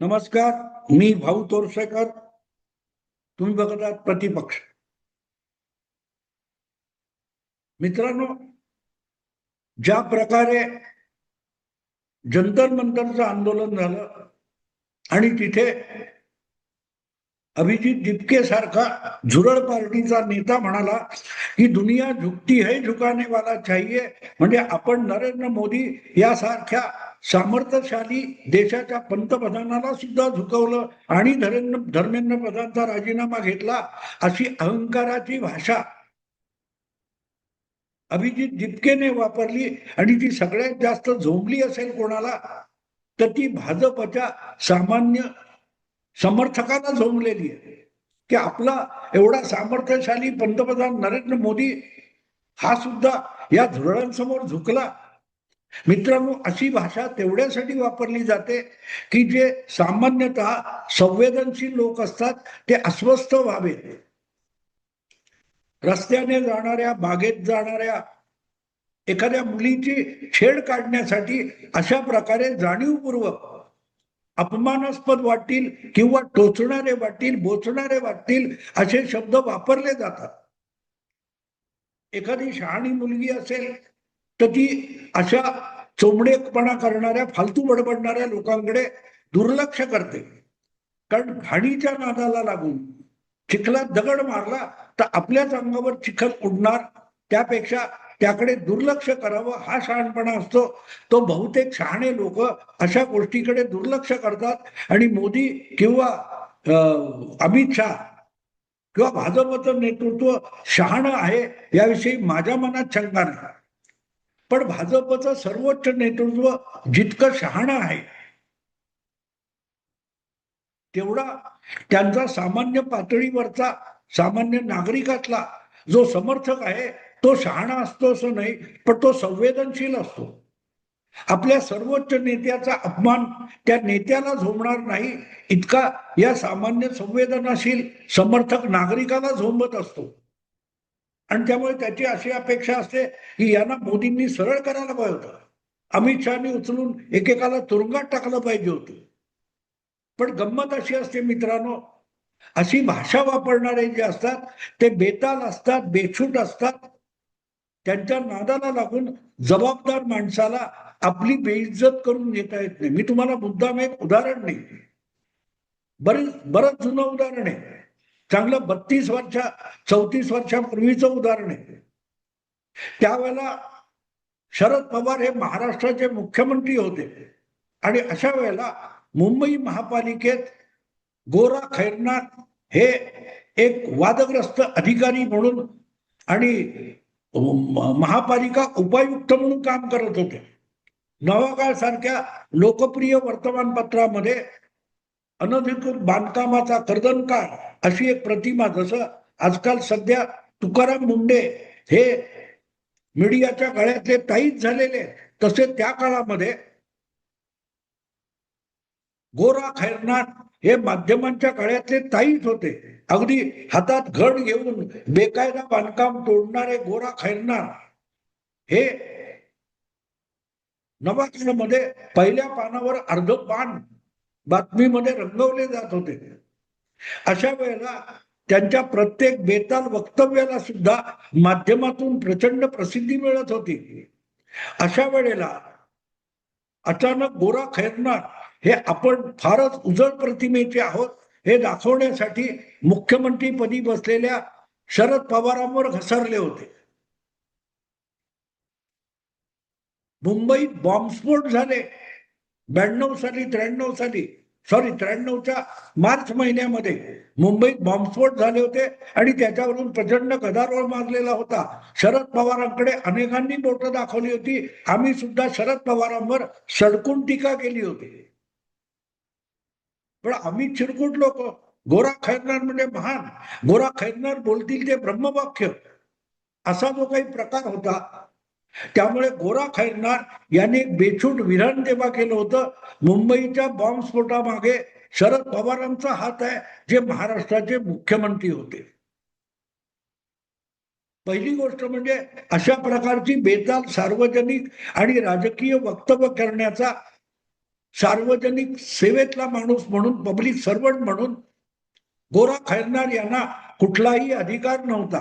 नमस्कार. मी भाऊ तोरसेकर. तुम्ही बघत आहात प्रतिपक्ष. मित्रांनो, ज्या प्रकारे जंतर मंतरचं आंदोलन झालं आणि तिथे अभिजित दिपके सारखा झुरळ पार्टीचा नेता म्हणाला की दुनिया झुकती है झुकाने वाला चाहिए, म्हणजे आपण नरेंद्र मोदी यासारख्या सामर्थ्यशाली देशाच्या पंतप्रधानाला सुद्धा झुकवलं आणि धर्मेंद्र प्रधानचा राजीनामा घेतला, अशी अहंकाराची भाषा अभिजित दिपकेने वापरली. आणि ती सगळ्यात जास्त झोंबली असेल कोणाला तर ती भाजपच्या सामान्य समर्थकांना झोंबलेली आहे की आपला एवढा सामर्थ्यशाली पंतप्रधान नरेंद्र मोदी हा सुद्धा या धुरळांसमोर झुकला. मित्रांनो, अशी भाषा तेवढ्यासाठी वापरली जाते की जे सामान्यतः संवेदनशील लोक असतात ते अस्वस्थ व्हावे. रस्त्याने जाणाऱ्या, बागेत जाणाऱ्या एखाद्या मुलीची छेड काढण्यासाठी अशा प्रकारे जाणीवपूर्वक अपमानास्पद वाटतील किंवा टोचणारे वाटतील, बोचणारे वाटतील असे शब्द वापरले जातात. एखादी शहाणी मुलगी असेल तर ती अशा चोंबडेपणा करणाऱ्या, फालतू बडबडणाऱ्या लोकांकडे दुर्लक्ष करते. कारण घाणीच्या नादाला लागून चिखलात दगड मारला तर आपल्याच अंगावर चिखल उडणार, त्यापेक्षा त्याकडे दुर्लक्ष करावं हा शहाणपणा असतो. तो बहुतेक शहाणे लोक अशा गोष्टीकडे दुर्लक्ष करतात आणि मोदी किंवा अमित शहा किंवा भाजपचं नेतृत्व शहाणं आहे याविषयी माझ्या मनात शंका नाही. पण भाजपचं सर्वोच्च नेतृत्व जितकं शहाणं आहे तेवढा त्यांचा सामान्य पातळीवरचा, सामान्य नागरिकातला जो समर्थक आहे तो शहाणा असतो असं नाही, पण तो संवेदनशील असतो. आपल्या सर्वोच्च नेत्याचा अपमान त्या नेत्याला झोंबणार नाही इतका या सामान्य संवेदनशील समर्थक नागरिकाला झोंबत असतो. आणि त्यामुळे त्याची अशी अपेक्षा असते की यांना मोदींनी सरळ करायला पाहिजे होतं, अमित शहानी उचलून एकेकाला तुरुंगात टाकलं पाहिजे होतं. पण गंमत अशी असते मित्रांनो, अशी भाषा वापरणारे जे असतात ते बेताल असतात, बेछूट असतात. त्यांच्या नादाला लागून जबाबदार माणसाला आपली बेइज्जत करून घेता येत नाही. मी तुम्हाला मुद्दाम एक उदाहरण नाही, बरंच जुनं उदाहरण आहे, चांगलं 34 वर्षापूर्वीचं उदाहरण आहे. त्यावेळेला शरद पवार हे महाराष्ट्राचे मुख्यमंत्री होते आणि अशा वेळेला मुंबई महापालिकेत गोरा खैरनार हे एक वादग्रस्त अधिकारी म्हणून आणि महापालिका उपायुक्त म्हणून काम करत होते. नवाकाळ सारख्या लोकप्रिय वर्तमानपत्रामध्ये अनधिकृत बांधकामाचा कर्दनकाळ अशी एक प्रतिमा, जसं आजकाल सध्या तुकाराम मुंडे हे मीडियाच्या गळ्यातले ताईत झालेले, तसे त्या काळामध्ये गोरा खैरनार हे माध्यमांच्या गळ्यातले ताईत होते. अगदी हातात घड घेऊन बेकायदा बांधकाम तोडणारे गोरा खैरनार हे नवाकाळमध्ये पहिल्या पानावर अर्ध पान बातमीमध्ये रंगवले जात होते. अशा वेळेला त्यांच्या प्रत्येक बेताल वक्तव्याला सुद्धा माध्यमातून प्रचंड प्रसिद्धी मिळत होती. अशा वेळेला अचानक गोरा खैरनार हे आपण फारच उजळ प्रतिमेचे आहोत हे दाखवण्यासाठी मुख्यमंत्रीपदी बसलेल्या शरद पवारांवर घसरले होते. मुंबईत बॉम्बस्फोट झाले 92 साली, 93 साली, 93च्या मार्च महिन्यामध्ये मुंबईत बॉम्बस्फोट झाले होते आणि त्याच्यावरून प्रचंड गदारोळ माजलेला होता. शरद पवारांकडे अनेकांनी बोटं दाखवली होती. आम्ही सुद्धा शरद पवारांवर सडकून टीका केली होती. पण आम्ही चिरकुट लोक, गोरा खैरनार म्हणजे महान, गोरा खैरनार बोलतील ते ब्रह्मवाक्य, असा जो काही प्रकार होता. त्यामुळे गोरा खैरनार यांनी एक बेछूट विधान तेव्हा केलं होतं, मुंबईच्या बॉम्बस्फोटामागे शरद पवारांचा हात आहे जे महाराष्ट्राचे मुख्यमंत्री होते. पहिली गोष्ट म्हणजे अशा प्रकारची बेताल सार्वजनिक आणि राजकीय वक्तव्य करण्याचा सार्वजनिक सेवेतला माणूस म्हणून, पब्लिक सर्वंट म्हणून गोरा खैरनार यांना कुठलाही अधिकार नव्हता.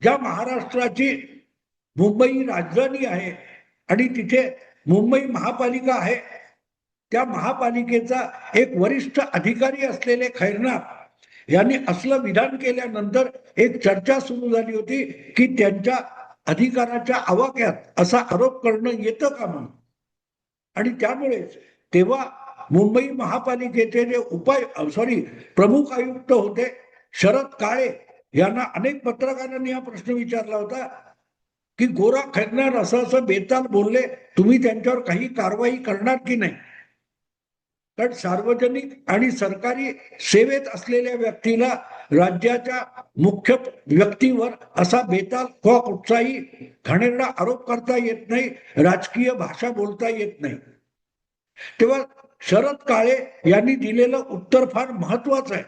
ज्या महाराष्ट्राची मुंबई राजधानी आहे आणि तिथे मुंबई महापालिका आहे, त्या महापालिकेचा एक वरिष्ठ अधिकारी असलेले खैरनार यांनी असलं विधान केल्यानंतर एक चर्चा सुरू झाली होती की त्यांच्या अधिकाराच्या आवाक्यात असा आरोप करणं येतं का म्हणून. आणि त्यामुळे तेव्हा मुंबई महापालिकेचे जे प्रमुख आयुक्त होते शरद काळे यांना अनेक पत्रकारांनी हा प्रश्न विचारला होता की गोरा खैरनार असं असं बेताल बोलले, तुम्ही त्यांच्यावर काही कारवाई करणार की नाही. कारण सार्वजनिक आणि सरकारी सेवेत असलेल्या व्यक्तीला राज्याच्या मुख्य व्यक्तीवर असा बेताल किंवा कुठचाही घाणेरडा आरोप करता येत नाही, राजकीय भाषा बोलता येत नाही. तेव्हा शरद काळे यांनी दिलेलं उत्तर फार महत्वाचं आहे.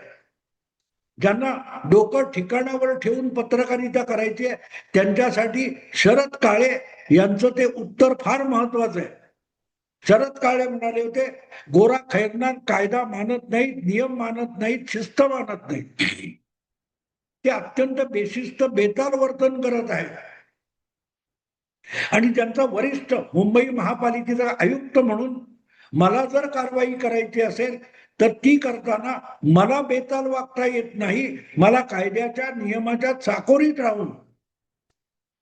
ज्यांना डोकं ठिकाणावर ठेवून पत्रकारिता करायची आहे त्यांच्यासाठी शरद काळे यांचं ते उत्तर फार महत्वाचं आहे. शरद काळे म्हणाले होते, गोरा खैरनार कायदा मानत नाहीत, नियम मानत नाहीत, शिस्त मानत नाहीत. ते अत्यंत बेशिस्त बेताल वर्तन करत आहे. आणि त्यांचा वरिष्ठ मुंबई महापालिकेचा आयुक्त म्हणून मला जर कारवाई करायची असेल तर ती करताना मला बेताल वागता येत नाही, मला कायद्याच्या नियमाच्या चाकोरीत राहून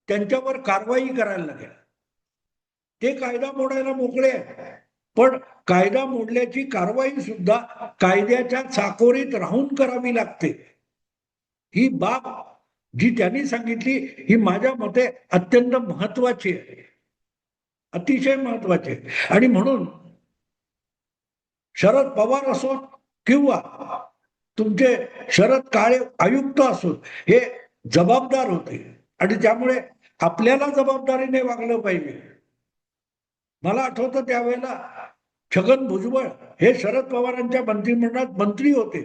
त्यांच्यावर कारवाई करायला लागेल. ते कायदा मोडायला मोकळे आहे, पण कायदा मोडल्याची कारवाई सुद्धा कायद्याच्या चाकोरीत राहून करावी लागते. ही बाब जी त्यांनी सांगितली ही माझ्या मते अत्यंत महत्वाची आहे, अतिशय महत्वाची आहे. आणि म्हणून शरद पवार असो किंवा तुमचे शरद काळे आयुक्त असो हे जबाबदार होते आणि त्यामुळे आपल्याला जबाबदारीने वागलं पाहिजे. मला आठवतं त्यावेळेला छगन भुजबळ हे शरद पवारांच्या मंत्रिमंडळात मंत्री होते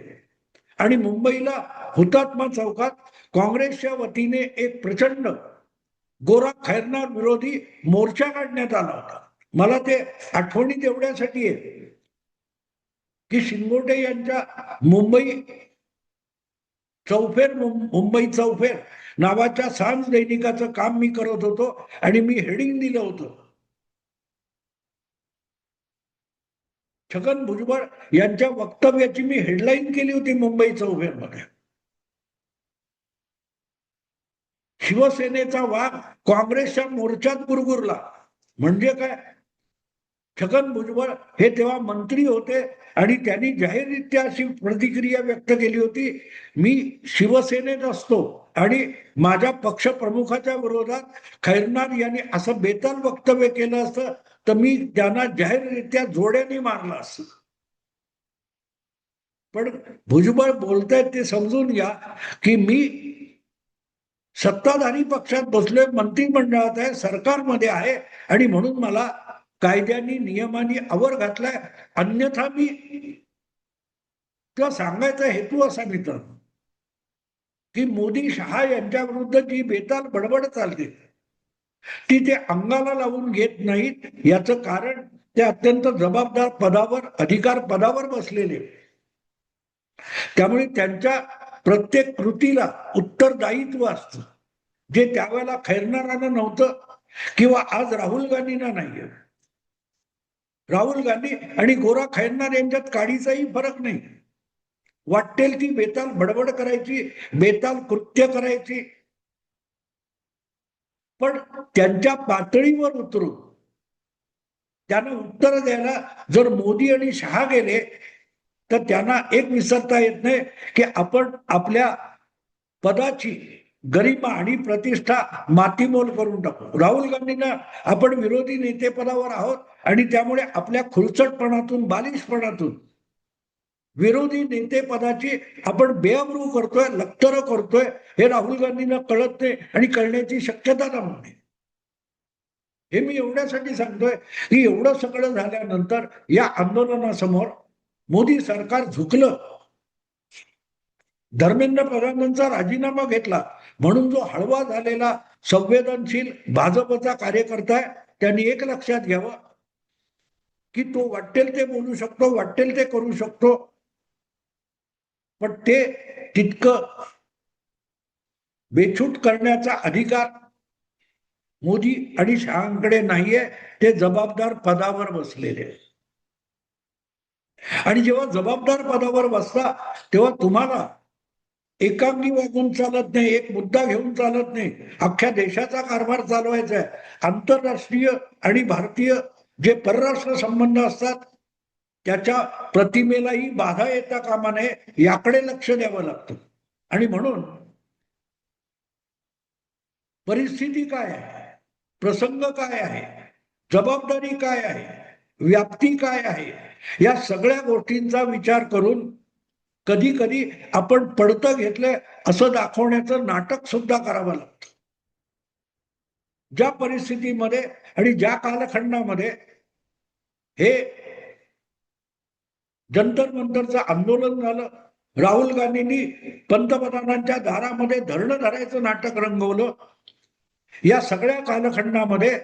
आणि मुंबईला हुतात्मा चौकात काँग्रेसच्या वतीने एक प्रचंड गोरा खैरनार विरोधी मोर्चा काढण्यात आला होता. मला ते आठवणीत एवढ्यासाठी आहे की शिंगोटे यांच्या मुंबई चौफेर नावाच्या सांज दैनिकाचं काम मी करत होतो आणि मी हेडिंग दिलं होतं, छगन भुजबळ यांच्या वक्तव्याची मी हेडलाईन केली होती मुंबई चौफेरमध्ये. शिवसेनेचा वाघ काँग्रेसच्या मोर्चात गुरगुरला. म्हणजे काय, छगन भुजबळ हे तेव्हा मंत्री होते आणि त्यांनी जाहीररित्या अशी प्रतिक्रिया व्यक्त केली होती, मी शिवसेनेत असतो आणि माझ्या पक्षप्रमुखाच्या विरोधात खैरनार यांनी असं बेताल वक्तव्य केलं असतं तर मी त्यांना जाहीररित्या जोड्याने मारलं असतं. पण भुजबळ बोलतायत ते समजून घ्या की मी सत्ताधारी पक्षात बसलोय, मंत्रिमंडळात आहे, सरकारमध्ये आहे आणि म्हणून मला कायद्यानी नियमांनी आवर घातलाय. अन्यथा मी सांगायचा हेतू असा मित्र की मोदी शहा यांच्या विरुद्ध जी बेताल बडबड चालते ती ते अंगाला लावून घेत नाहीत. याचं कारण ते अत्यंत जबाबदार पदावर, अधिकार पदावर बसलेले, त्यामुळे त्यांच्या प्रत्येक कृतीला उत्तरदायित्व असतं जे त्यावेळेला खैरनारांना नव्हतं किंवा आज राहुल गांधींना नाहीये. राहुल गांधी आणि गोरा खैरनार यांच्यात काडीचाही फरक नाही. वाटेल ती बेताल बडबड करायची, बेताल कृत्य करायची, पण त्यांच्या पातळीवर उतरून त्यांना उत्तर द्यायला जर मोदी आणि शहा गेले तर त्यांना एक विसरता येत नाही की आपण आपल्या पदाची गरिमा आणि प्रतिष्ठा मातीमोल करून टाकू. राहुल गांधींना आपण विरोधी नेतेपदावर आहोत आणि त्यामुळे आपल्या खुलचटपणातून, बालिशपणातून विरोधी नेतेपदाची आपण बेअब्रू करतोय, लक्तर करतोय, हे राहुल गांधींना कळत नाही आणि कळण्याची शक्यता नव्हती. हे मी एवढ्यासाठी सांगतोय की एवढं सगळं झाल्यानंतर या आंदोलनासमोर मोदी सरकार झुकलं. धर्मेंद्र प्रधानांचा राजीनामा घेतला म्हणून जो हळवा झालेला संवेदनशील भाजपचा कार्यकर्ता आहे त्यांनी एक लक्षात घ्यावं की तो वाटेल ते बोलू शकतो, वाटेल ते करू शकतो, पण ते तितकं बेछूट करण्याचा अधिकार मोदी आणि शहांकडे नाहीये. ते जबाबदार पदावर बसलेले. आणि जेव्हा जबाबदार पदावर बसता तेव्हा तुम्हाला एकांगी वागून चालत नाही, एक मुद्दा घेऊन चालत नाही. अख्ख्या देशाचा कारभार चालवायचा आहे. आंतरराष्ट्रीय आणि भारतीय जे परराष्ट्र संबंध असतात त्याच्या प्रतिमेलाही बाधा येता कामा नये, याकडे लक्ष द्यावं लागतं. आणि म्हणून परिस्थिती काय आहे, प्रसंग काय आहे, जबाबदारी काय आहे, व्याप्ती काय आहे, या सगळ्या गोष्टींचा विचार करून कधी कधी आपण पडतं घेतलंय असं दाखवण्याचं नाटक सुद्धा करावं लागतं. ज्या परिस्थितीमध्ये आणि ज्या कालखंडामध्ये हे जंतर मंतरचं आंदोलन झालं, राहुल गांधींनी पंतप्रधानांच्या दारामध्ये धरणं धरायचं नाटक रंगवलं, या सगळ्या कालखंडामध्ये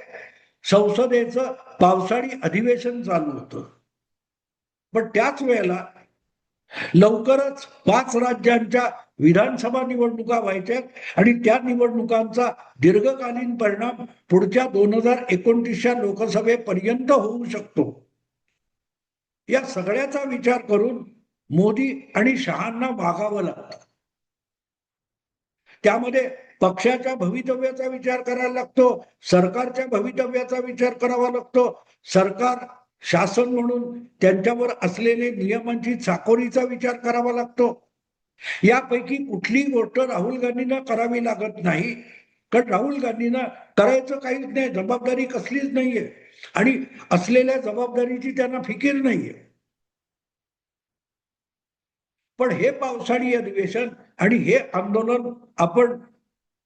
संसदेचं पावसाळी अधिवेशन चालू होतं. पण त्याच वेळेला लवकरच 5 राज्यांच्या विधानसभा निवडणुका व्हायच्यात आणि त्या निवडणुकांचा दीर्घकालीन परिणाम पुढच्या 2029च्या लोकसभेपर्यंत होऊ शकतो. या सगळ्याचा विचार करून मोदी आणि शहांना वागावं लागतं. त्यामध्ये पक्षाच्या भवितव्याचा विचार करायला लागतो, सरकारच्या भवितव्याचा विचार करावा लागतो. सरकार शासन म्हणून त्यांच्यावर असलेले नियमांची चाकोरीचा विचार करावा लागतो. यापैकी कुठलीही गोष्ट राहुल गांधींना करावी लागत नाही, कारण राहुल गांधींना करायचं काहीच नाही, जबाबदारी कसलीच नाहीये आणि असलेल्या जबाबदारीची त्यांना फिकीर नाहीये. पण हे पावसाळी अधिवेशन आणि हे आंदोलन आपण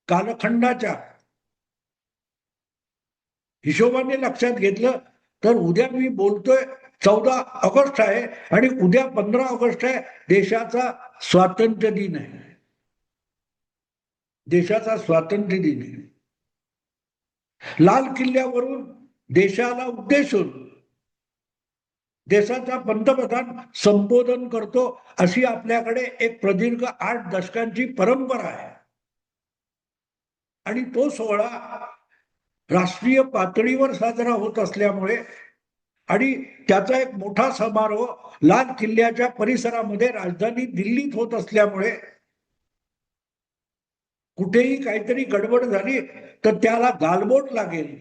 कालखंडाच्या हिशोबाने लक्षात घेतलं तर उद्या मी बोलतोय 14 ऑगस्ट आहे आणि उद्या 15 ऑगस्ट आहे, देशाचा स्वातंत्र्य दिन आहे. देशाचा स्वातंत्र्य दिन आहे. लाल किल्ल्यावरून देशाला उद्देशून देशाचा पंतप्रधान संबोधन करतो, अशी आपल्याकडे एक प्रदीर्घ 8 दशकांची परंपरा आहे. आणि तो सोहळा राष्ट्रीय पातळीवर साजरा होत असल्यामुळे आणि त्याचा एक मोठा समारोह लाल किल्ल्याच्या परिसरामध्ये राजधानी दिल्लीत होत असल्यामुळे कुठेही काहीतरी गडबड झाली तर त्याला गालबोट लागेल,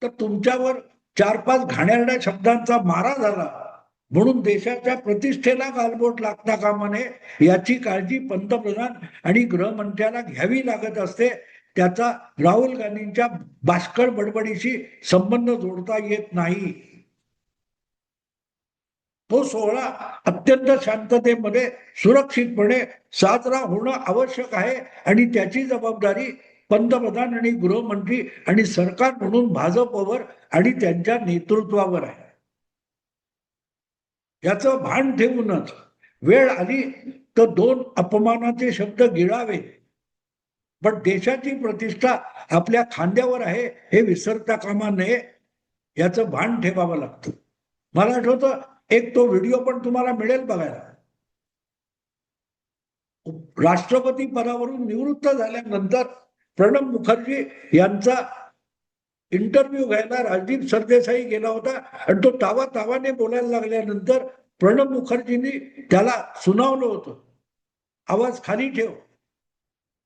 तर तुमच्यावर 4-5 घाणेरड्या शब्दांचा मारा झाला म्हणून देशाच्या प्रतिष्ठेला गालबोट लागता कामा नये, याची काळजी पंतप्रधान आणि गृहमंत्र्याला घ्यावी लागत असते. त्याचा राहुल गांधींच्या बाष्कळ बडबडीशी संबंध जोडता येत नाही. तो सोहळा अत्यंत शांततेमध्ये सुरक्षितपणे साजरा होणं आवश्यक आहे आणि त्याची जबाबदारी पंतप्रधान आणि गृहमंत्री आणि सरकार म्हणून भाजपवर आणि त्यांच्या नेतृत्वावर आहे. याचं भान ठेवूनच वेळ आली तर 2 अपमानाचे शब्द गिळावे, पण देशाची प्रतिष्ठा आपल्या खांद्यावर आहे हे विसरता कामा नये, याचं भान ठेवावं लागतं. मला आठवतं एक तो व्हिडिओ पण तुम्हाला मिळेल बघायला. राष्ट्रपती पदावरून निवृत्त झाल्यानंतर प्रणब मुखर्जी यांचा इंटरव्ह्यू घ्यायला राजदीप सरदेसाई गेला होता आणि तो तावाने बोलायला लागल्यानंतर प्रणब मुखर्जींनी त्याला सुनावलं होतं, आवाज खाली ठेव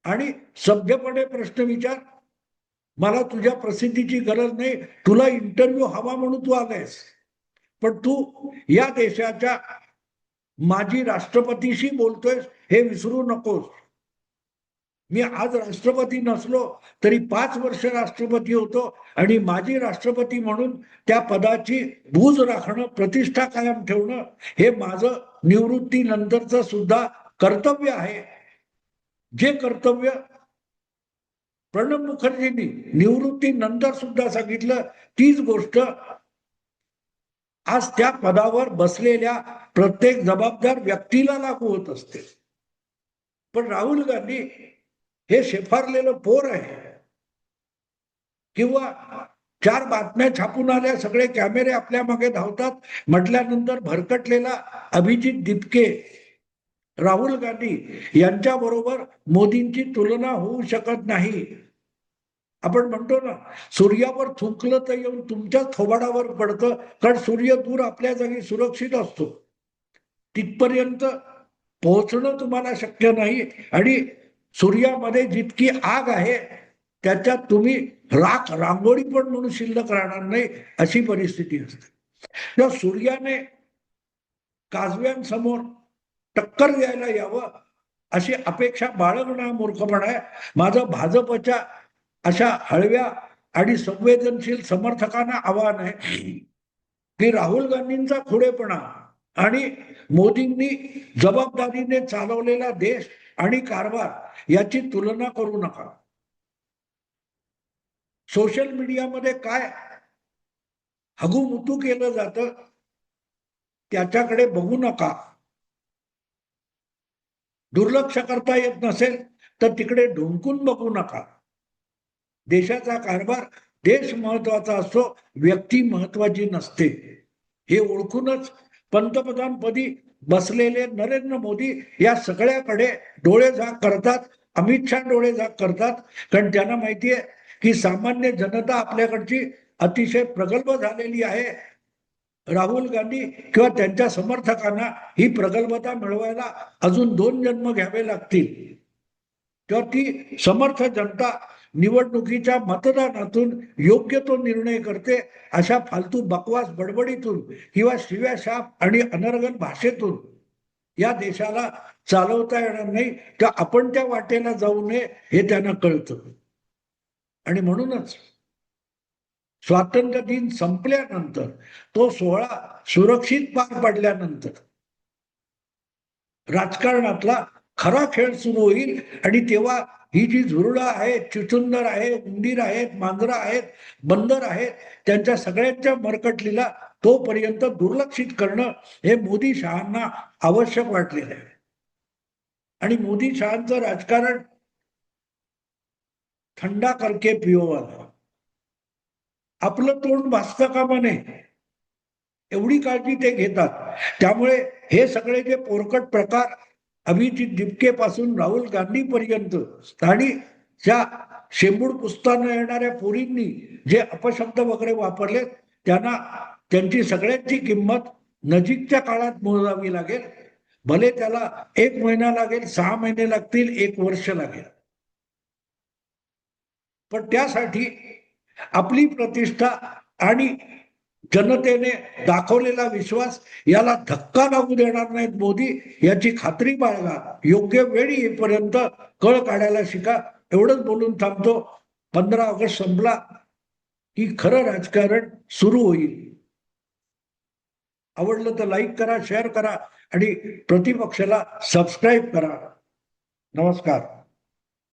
आणि सभ्यपणे प्रश्न विचार, मला तुझ्या प्रसिद्धीची गरज नाही, तुला इंटरव्ह्यू हवा म्हणून तू आलायस, पण तू या देशाच्या माजी राष्ट्रपतीशी बोलतोयस हे विसरू नकोस. मी आज राष्ट्रपती नसलो तरी 5 वर्ष राष्ट्रपती होतो आणि माजी राष्ट्रपती म्हणून त्या पदाची बूज राखणं, प्रतिष्ठा कायम ठेवणं हे माझं निवृत्तीनंतरचं सुद्धा कर्तव्य आहे. जे कर्तव्य प्रणब मुखर्जींनी निवृत्तीनंतर सुद्धा सांगितलं, तीच गोष्ट आज त्या पदावर बसलेल्या प्रत्येक जबाबदार व्यक्तीला लागू होत असते. पण राहुल गांधी हे शेफारलेलं पोर आहे. किंवा 4 बातम्या छापून आल्या, सगळे कॅमेरे आपल्या मागे धावतात म्हटल्यानंतर भरकटलेला अभिजित दिपके, राहुल गांधी यांच्या बरोबर मोदींची तुलना होऊ शकत नाही. आपण म्हणतो ना, सूर्यावर थुंकलं तर येऊन तुमच्याच थोबाडावर पडतं, कारण सूर्य दूर आपल्या जागी सुरक्षित असतो. तिथपर्यंत पोहोचणं तुम्हाला शक्य नाही आणि सूर्यामध्ये जितकी आग आहे त्याच्यात तुम्ही राख रांगोळी पण म्हणून शिल्लक राहणार नाही, अशी परिस्थिती असते. तेव्हा सूर्याने काजव्यांसमोर टक्कर द्यायला यावं अशी अपेक्षा बाळगणं हा मूर्खपणा आहे. माझं भाजपच्या अशा हळव्या आणि संवेदनशील समर्थकांना आव्हान आहे की राहुल गांधींचा खुडेपणा आणि मोदींनी जबाबदारीने चालवलेला देश आणि कारभार याची तुलना करू नका. सोशल मीडियामध्ये काय हगूमुतू केलं जातं त्याच्याकडे बघू नका. दुर्लक्ष करता येत नसेल तर तिकडे ढुंकून बघू नका. देशाचा कारभार देश महत्वाचा असतो, व्यक्ती महत्वाची नसते. हे ओळखूनच पंतप्रधानपदी बसलेले नरेंद्र मोदी या सगळ्याकडे डोळेझाक करतात. अमित शहा डोळेझाक करतात, कारण त्यांना माहितीये की सामान्य जनता आपल्याकडची अतिशय प्रगल्भ झालेली आहे. राहुल गांधी किंवा त्यांच्या समर्थकांना ही प्रगल्भता मिळवायला अजून 2 जन्म घ्यावे लागतील. तेव्हा ती समर्थ जनता निवडणुकीच्या मतदानातून योग्य तो निर्णय करते. अशा फालतू बकवास बडबडीतून किंवा शिव्या शाप आणि अनर्गल भाषेतून या देशाला चालवता येणार नाही. तर आपण त्या वाटेला जाऊ नये हे त्यांना कळतं. आणि म्हणूनच स्वातंत्र्य दिन संपल्यानंतर, तो सोहळा सुरक्षित पार पडल्यानंतर राजकारणातला खरा खेळ सुरू होईल. आणि तेव्हा ही जी झुरळं आहेत, चुचुंदर आहेत, उंदीर आहेत, मांजरं आहेत, बंदर आहेत, त्यांच्या सगळ्यांच्या मरकटलीला तोपर्यंत दुर्लक्षित करणं हे मोदी शहांना आवश्यक वाटलेलं आहे. आणि मोदी शहांचं राजकारण थंडा करके पिओ वाला, आपलं तोंड भासतं कामा नये एवढी काळजी ते घेतात. त्यामुळे हे सगळे जे पोरकट प्रकार अभिजित दिपके पासून राहुल गांधी पर्यंत आणि ज्या शेंबूड पुसताना येणाऱ्या पोरींनी जे अपशब्द वगैरे वापरले, त्यांना त्यांची सगळ्यांची किंमत नजीकच्या काळात मोजावी लागेल. भले त्याला 1 महिना लागेल, 6 महिने लागतील, 1 वर्ष लागेल, पण त्यासाठी आपली प्रतिष्ठा आणि जनतेने दाखवलेला विश्वास याला धक्का लागू देणार नाहीत मोदी, याची खात्री बाळगा. योग्य वेळी येईपर्यंत कळ काढायला शिका. एवढंच बोलून थांबतो. 15 ऑगस्ट संपला की खरं राजकारण सुरू होईल. आवडलं तर लाईक करा, शेअर करा आणि प्रतिपक्षाला सबस्क्राईब करा. नमस्कार.